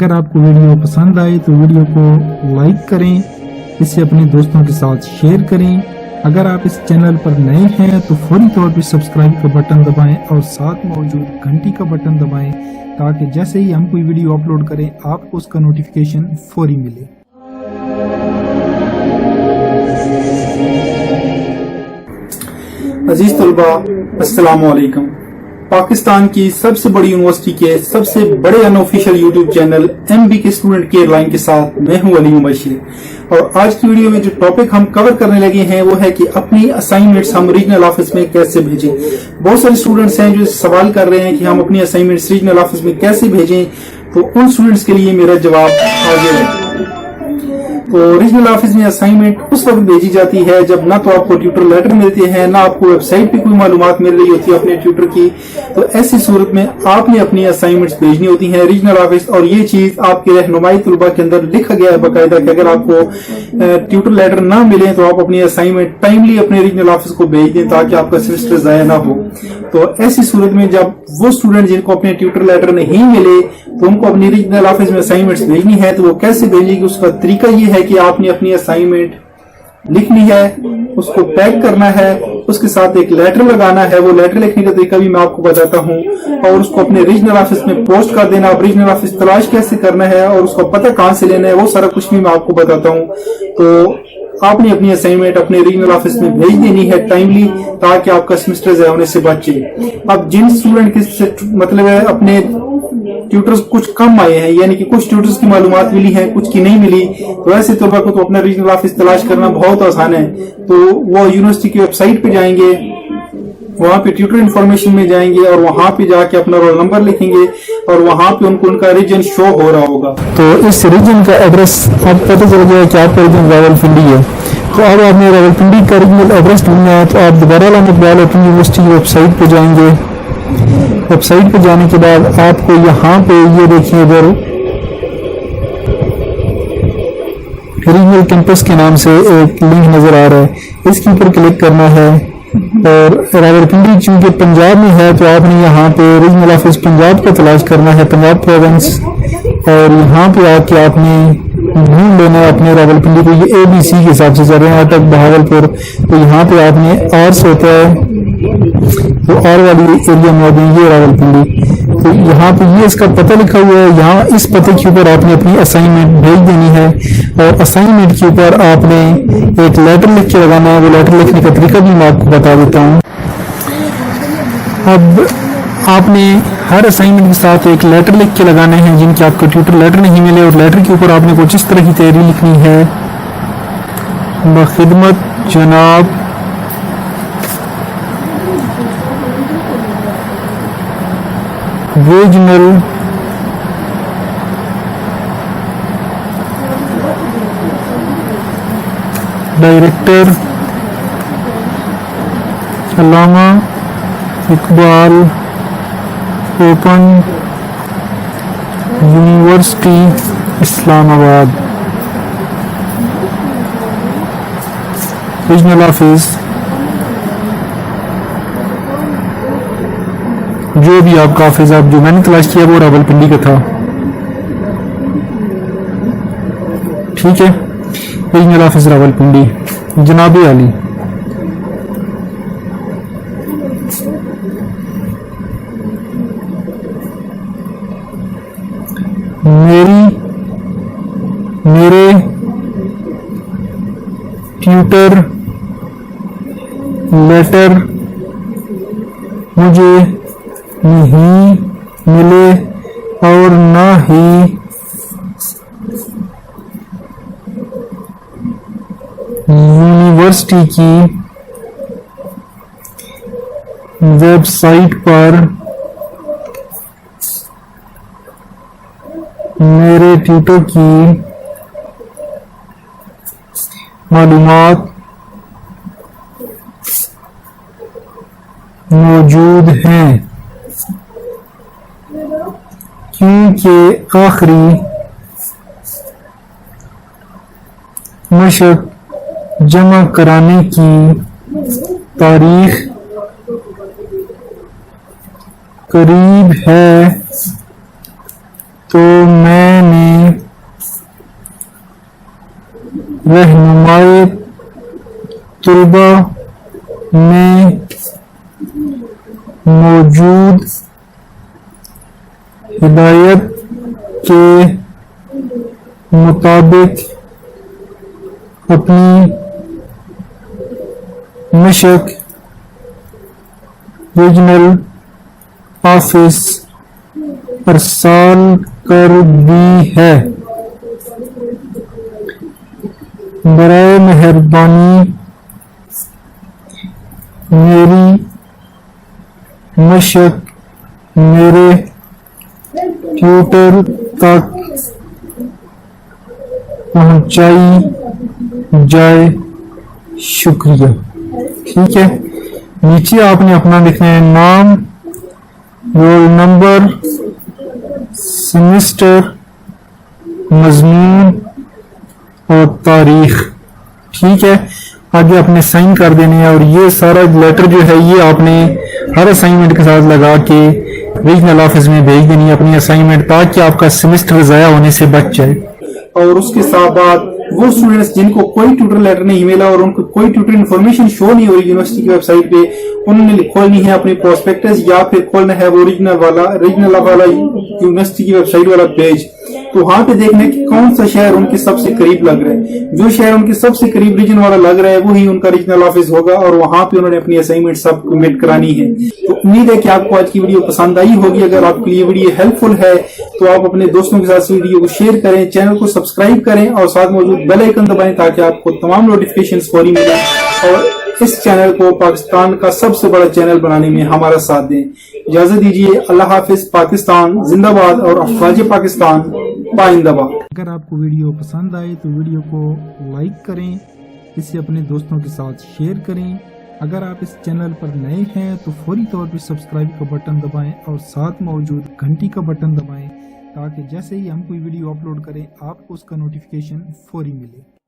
अगर आपको वीडियो पसंद आए तो वीडियो को लाइक करें, इसे अपने दोस्तों के साथ शेयर करें। अगर आप इस चैनल पर नए हैं तो फौरी तौर पर सब्सक्राइब का बटन दबाएं और साथ मौजूद घंटी का बटन दबाएं ताकि जैसे ही हम कोई वीडियो अपलोड करें आपको उसका नोटिफिकेशन फौरी मिले। अजीज तलबा, अस्सलाम वालेकुम। पाकिस्तान की सबसे बड़ी यूनिवर्सिटी के सबसे बड़े अनऑफिशियल यूट्यूब चैनल एमबी के स्टूडेंट केयर लाइन के साथ मैं हूं अली मुबशिर। और आज की वीडियो में जो टॉपिक हम कवर करने लगे हैं वो है कि अपनी असाइनमेंट्स हम रीजनल ऑफिस में कैसे भेजें। बहुत सारे स्टूडेंट्स हैं जो सवाल कर रहे हैं कि हम अपनी असाइनमेंट्स रीजनल ऑफिस में कैसे भेजें, तो उन स्टूडेंट्स के लिए मेरा जवाब आगे है। तो रीजनल ऑफिस में असाइनमेंट उस वक्त भेजी जाती है जब ना तो आपको ट्यूटर लेटर मिलते हैं, ना आपको वेबसाइट पे कोई मालूमात मिल रही होती है अपने ट्यूटर की। तो ऐसी सूरत में आपने अपनी असाइनमेंट्स भेजनी होती हैं रीजनल ऑफिस। और ये चीज आपके रहनुमाई तलबा के अंदर लिखा गया है बाकायदा कि अगर आपको ट्यूटर लेटर ना मिले तो आप अपनी असाइनमेंट टाइमली अपने रीजनल ऑफिस को भेज दें ताकि आपका सेमेस्टर जाया ना हो। तो ऐसी सूरत में जब वो स्टूडेंट जिनको अपने ट्यूटर लेटर नहीं मिले तो उनको अपनी रीजनल ऑफिस में असाइनमेंट्स भेजनी है, तो वो कैसे भेजेगी, उसका तरीका ये है कि आपने अपनी असाइनमेंट लिखनी है, उसको पैक करना है, उसके साथ एक लेटर लगाना है। वो लेटर लिखने का तरीका भी मैं आपको बताता हूँ और उसको अपने रीजनल ऑफिस में पोस्ट कर देना। अब रीजनल ऑफिस तलाश कैसे करना है और उसका पता कहाँ से लेना है वो सारा कुछ भी मैं आपको बताता हूँ। तो आपने अपनी असाइनमेंट अपने रीजनल ऑफिस में भेज देनी है टाइमली ताकि आपका सेमेस्टर ज़ाया होने से बचे। अब जिन स्टूडेंट के मतलब है अपने ट्यूटर्स कुछ कम आए हैं, यानी कि कुछ ट्यूटर्स की मालूमात मिली है, कुछ की नहीं मिली, तो ऐसे तौर पर तो अपना रीजनल ऑफिस तलाश करना बहुत आसान है। तो वो यूनिवर्सिटी की वेबसाइट पे जाएंगे, वहां पे ट्यूटर इन्फॉर्मेशन में जाएंगे और वहां पे जाके अपना रोल नंबर लिखेंगे और वहां पे उनको उनका रीजन शो हो रहा होगा। तो इस रीजन का एड्रेस अब पता चल गया कि आपका रीजन रावलपिंडी है। तो अब आपने रावलपिंडी का रीजनल एड्रेस ढूंढना है तो आप दोबारा अपनी यूनिवर्सिटी की वेबसाइट पे जाएंगे। वेबसाइट पे जाने के बाद आपको यहाँ पे ये देखिए इधर रीजनल कैंपस के नाम से एक लिंक नजर आ रहा है, इसके ऊपर क्लिक करना है। और रावलपिंडी चूंकि पंजाब में है तो आपने यहाँ पे रीजनल ऑफिस पंजाब का तलाश करना है, पंजाब प्रोविंस। और यहाँ पे आके आपने ढूंढ लेना है अपने रावलपिंडी को। ये ABC के हिसाब से चल रहे हैं अटक बहावलपुर। तो यहाँ पे आपने आर्स होता है तो और वाली एरिया में आते हैं ये रावलपिंडी। तो यहाँ पे ये इसका पता लिखा हुआ है, यहाँ इस पते के ऊपर आपने अपनी असाइनमेंट भेज देनी है। और असाइनमेंट के ऊपर आपने एक लेटर लिख के लगाना है। वो लेटर लिखने का तरीका भी मैं आपको बता देता हूँ। अब आपने हर असाइनमेंट के साथ एक लेटर लिख के लगाने हैं जिनके आपको ट्यूटर लेटर नहीं मिले, और लेटर के ऊपर आपने कुछ इस तरह की तैयारी लिखनी है। बखिदमत जनाब regional director Allama Iqbal open university Islamabad. Regional office जो भी आपका ऑफिस आप जो मैंने तलाश किया वो रावलपिंडी का था, ठीक है। रीजनल ऑफिस रावलपिंडी, जनाब अली। मेरे ट्यूटर लेटर मुझे नहीं मिले और ना ही यूनिवर्सिटी की वेबसाइट पर मेरे ट्यूटर की मालूमात मौजूद हैं, क्योंकि आखिरी मशक जमा कराने की तारीख करीब है, तो मैंने रहनुमाए तलबा में मौजूद हिदायत के मुताबिक अपनी मशक रीजनल ऑफिस अरसाल कर दी है। बराए मेहरबानी मेरी मशक मेरे ट्यूटर तक पहुंचाई जाए, शुक्रिया। ठीक है, नीचे आपने अपना लिखना है नाम, रोल नंबर, सेमेस्टर, मजमून और तारीख। ठीक है, आगे आपने साइन कर देने हैं और ये सारा लेटर जो है ये आपने हर असाइनमेंट के साथ लगा के रीजनल ऑफिस में भेज देनी है अपनी असाइनमेंट, ताकि आपका सेमेस्टर ज़ाया होने से बच जाए। और उसके साथ बाद वो स्टूडेंट्स जिनको कोई ट्यूटर लेटर नहीं मिला और उनको कोई ट्यूटर इन्फॉर्मेशन शो नहीं हो रही यूनिवर्सिटी की वेबसाइट पे, उन्होंने खोलनी है अपनी प्रोस्पेक्टस या फिर खोलना है वो रीजनल वाला यूनिवर्सिटी की वेबसाइट वाला पेज। तो वहां पे देखना है कि कौन सा शहर उनके सबसे करीब लग रहा है। जो शहर उनके सबसे करीब रीजन वाला लग रहा है वही उनका रीजनल ऑफिस होगा और वहां पे उन्होंने अपनी असाइनमेंट सबमिट करानी है। तो उम्मीद है कि आपको आज की वीडियो पसंद आई होगी। अगर आपके लिए वीडियो हेल्पफुल है तो आप अपने दोस्तों के साथ वीडियो को शेयर करें, चैनल को सब्सक्राइब करें और साथ मौजूद बेल आइकन दबाएं ताकि आपको तमाम नोटिफिकेशंस फौरी मिले और इस चैनल को पाकिस्तान का सबसे बड़ा चैनल बनाने में हमारा साथ दें। इजाजत दीजिए, अल्लाह हाफिज। पाकिस्तान जिंदाबाद और अफवाज पाकिस्तान पाइंदाबाद। अगर आपको वीडियो पसंद आए तो वीडियो को लाइक करें, इसे अपने दोस्तों के साथ शेयर करें। अगर आप इस चैनल पर नए हैं तो फौरी तौर पर सब्सक्राइब का बटन दबाएं और साथ मौजूद घंटी का बटन दबाएं ताकि जैसे ही हम कोई वीडियो अपलोड करें आपको उसका नोटिफिकेशन फौरी मिले।